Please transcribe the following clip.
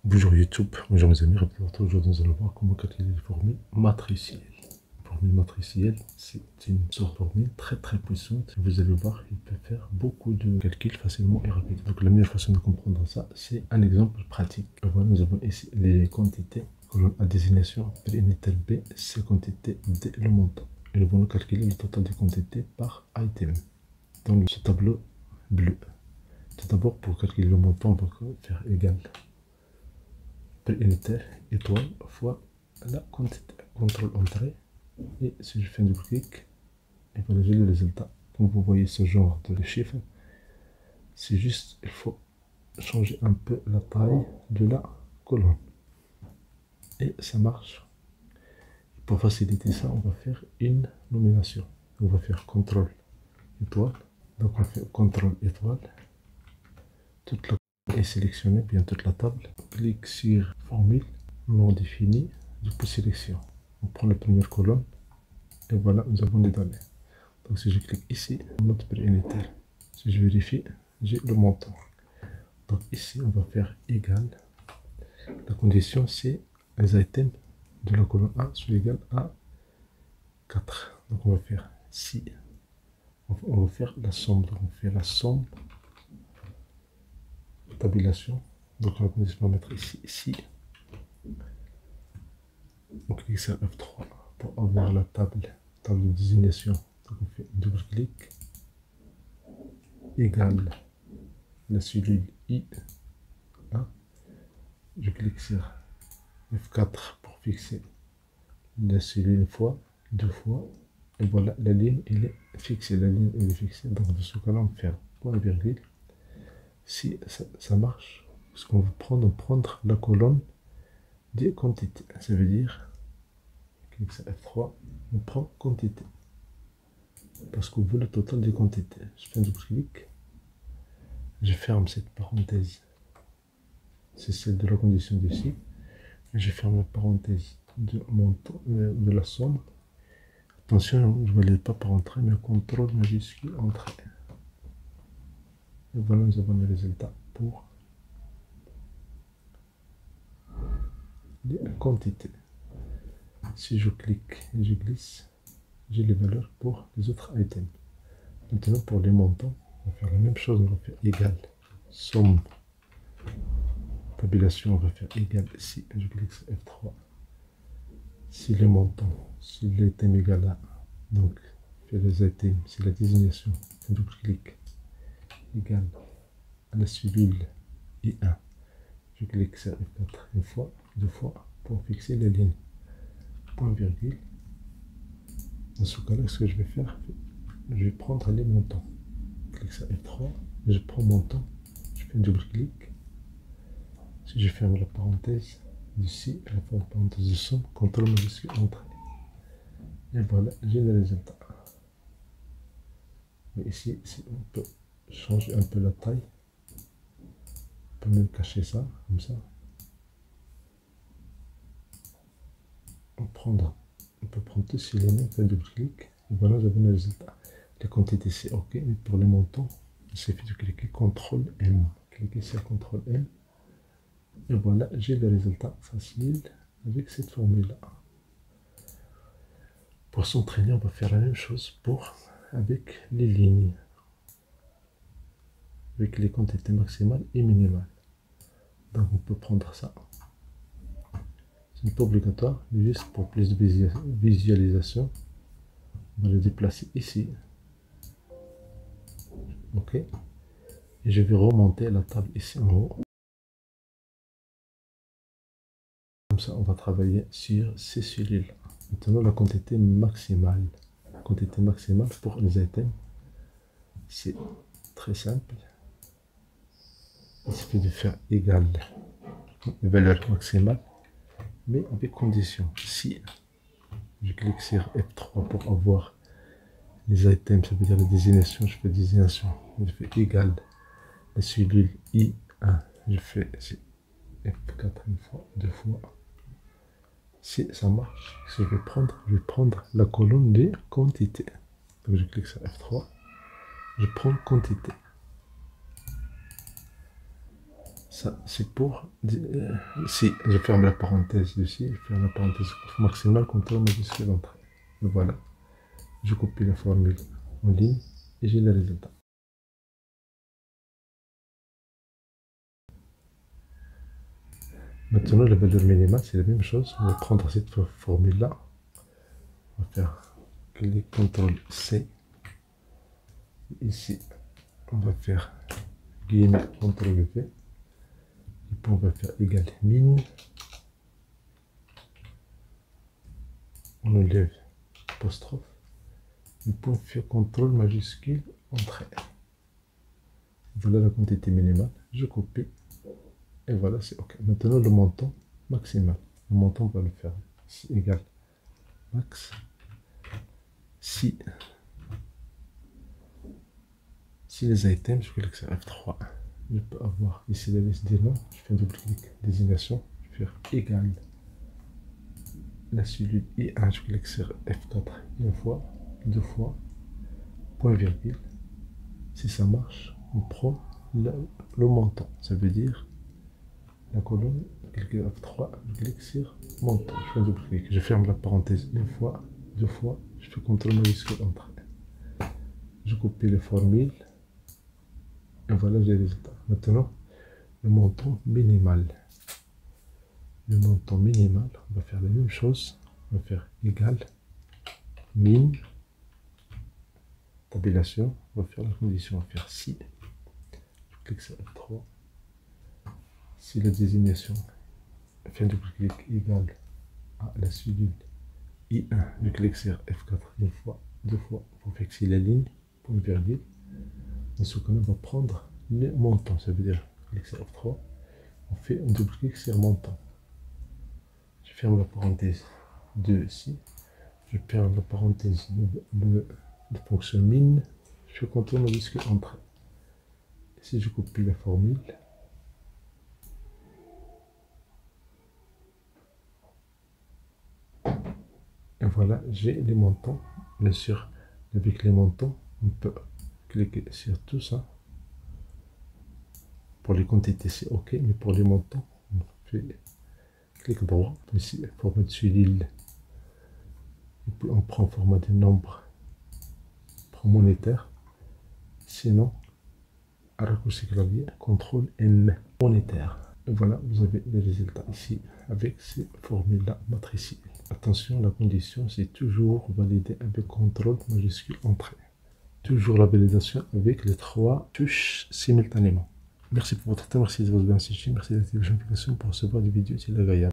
Bonjour YouTube, bonjour mes amis, aujourd'hui nous allons voir comment calculer les formules matricielles. La formule matricielle, c'est une sorte de formule très puissante. Vous allez voir, il peut faire beaucoup de calculs facilement et rapidement. Donc la meilleure façon de comprendre ça, c'est un exemple pratique. Voilà, nous avons ici les quantités colonne à désignation P unitaire B, c'est quantité D le montant. Et nous allons calculer le total des quantités par item dans ce tableau bleu. Tout d'abord, pour calculer le montant, on va faire égal P unitaire étoile fois la quantité. Contrôle entrée. Et si je fais un double clic, et voilà, j'ai le résultat. Comme vous voyez ce genre de chiffre, c'est juste, il faut changer un peu la taille de la colonne. Et ça marche. Pour faciliter ça, on va faire une nomination. On va faire contrôle étoile. Donc on fait contrôle étoile. Toute la colonne est sélectionnée, bien toute la table. Clique sur formule, nom défini, du coup sélection. On prend la première colonne. Et voilà, nous avons les données. Donc si je clique ici, notre prix unitaire. Si je vérifie, j'ai le montant. Donc ici, on va faire égal. La condition, c'est les items de la colonne A sont égal à 4. Donc on va faire si. On va faire la somme. Donc on fait la somme. Tabulation. Donc la condition, on va mettre ici, si. On clique sur F3 pour avoir la table de désignation. Donc on fait double clic. Égal la cellule I1. Je clique sur F4 pour fixer la cellule une fois, deux fois. Et voilà, la ligne elle est fixée. La ligne elle est fixée. Donc dans ce cas-là, on va faire point virgule. Si ça marche, parce qu'on va prendre la colonne des quantités. Ça veut dire, clique sur F3, on prend quantité. Parce qu'on veut le total des quantités. Je fais un double clic. Je ferme cette parenthèse. C'est celle de la condition d'ici. Je ferme la parenthèse de la somme. Attention, je ne valide pas par entrée, mais contrôle majuscule entrée. Et voilà, nous avons le résultat pour les quantités. Si je clique et je glisse, j'ai les valeurs pour les autres items. Maintenant, pour les montants, on va faire la même chose. On va faire égal somme. Tabulation, on va faire égal si je clique sur F3. Si les montants, si l'item égal à, donc, faire les items, c'est la désignation, un double clic, égal à la cellule I1. Je clique sur F4 une fois, deux fois, pour fixer la ligne. Point virgule. Dans ce cas-là, ce que je vais faire, je vais prendre les montants. Je clique sur F3, je prends montant, je fais un double clic. Si je ferme la parenthèse d'ici, je ferme la parenthèse de somme, contrôle majuscule entrée. Et voilà, j'ai le résultat. Mais ici, on peut changer un peu la taille. On peut même cacher ça, comme ça. On peut prendre tous ces lignes, on fait double clic. Et voilà, nous avons le résultat. Les quantités, c'est OK, mais pour les montants, il suffit de cliquer CTRL M. Cliquez sur CTRL M. Et voilà, j'ai le résultat facile avec cette formule-là. Pour s'entraîner, on va faire la même chose avec les lignes. Avec les quantités maximales et minimales. Donc on peut prendre ça. Ce n'est pas obligatoire, mais juste pour plus de visualisation. On va le déplacer ici. OK. Et je vais remonter la table ici en haut. Comme ça, on va travailler sur ces cellules. Maintenant, la quantité maximale. La quantité maximale pour les items, c'est très simple. Il suffit de faire égal valeur maximale, mais avec condition. Si je clique sur F3 pour avoir les items, ça veut dire la désignation, je fais désignation, je fais égal la cellule I1, je fais F4 une fois, deux fois. Si ça marche, je vais prendre la colonne des quantités. Donc je clique sur F3, je prends quantité. Ça, c'est pour... si je ferme la parenthèse ici, je ferme la parenthèse maximale, contrôle majuscule entrée. Voilà. Je copie la formule en ligne et j'ai le résultat. Maintenant, la valeur minimale, c'est la même chose. On va prendre cette formule-là. On va faire clic CTRL C. Ici, on va faire guillemets CTRL V. Et puis on va faire égal min. On enlève apostrophe. Et puis on fait CTRL majuscule entrée. Voilà la quantité minimale. Je copie. Et voilà, c'est OK. Maintenant, le montant maximal. Le montant, on va le faire ici égal max. Si les items, je clique sur F3, je peux avoir ici la liste des noms. Je fais un double clic, désignation. Je vais faire égal la cellule I1. Je clique sur F4 une fois, deux fois, point virgule. Si ça marche, on prend le montant. Ça veut dire la colonne, je clique sur F3, je clique sur montant. Je fais un double clic. Je ferme la parenthèse une fois, deux fois. Je fais CTRL majuscule entrée. Je copie les formules. Et voilà les résultats. Maintenant, le montant minimal. Le montant minimal, on va faire la même chose. On va faire égal min tabulation. On va faire la condition, on va faire si. Je clique sur F3. Si la désignation fait un double clic égal à la cellule I1, je clique sur F4 une fois, deux fois pour fixer la ligne, point virgule. Dans ce cas, on va prendre le montant, ça veut dire clic sur F3, on fait un double clic sur montant. Je ferme la parenthèse de ici, je ferme la parenthèse de fonction min, je fais CTRL majuscule entrée. Ici, je copie la formule. Et voilà, j'ai les montants. Bien sûr, avec les montants, on peut cliquer sur tout ça. Pour les quantités, c'est OK, mais pour les montants, on fait clic droit, ici, format de cellule. Et puis on prend format de nombre, prend monétaire. Sinon, à raccourci clavier, CTRL M, monétaire. Et voilà, vous avez les résultats ici avec ces formules-là matricielles. Attention, la condition, c'est toujours valider avec CTRL majuscule entrée. Toujours la validation avec les trois touches simultanément. Merci pour votre temps, merci de votre bien assisté, merci d'activer la notification pour recevoir des vidéos utiles et agréables.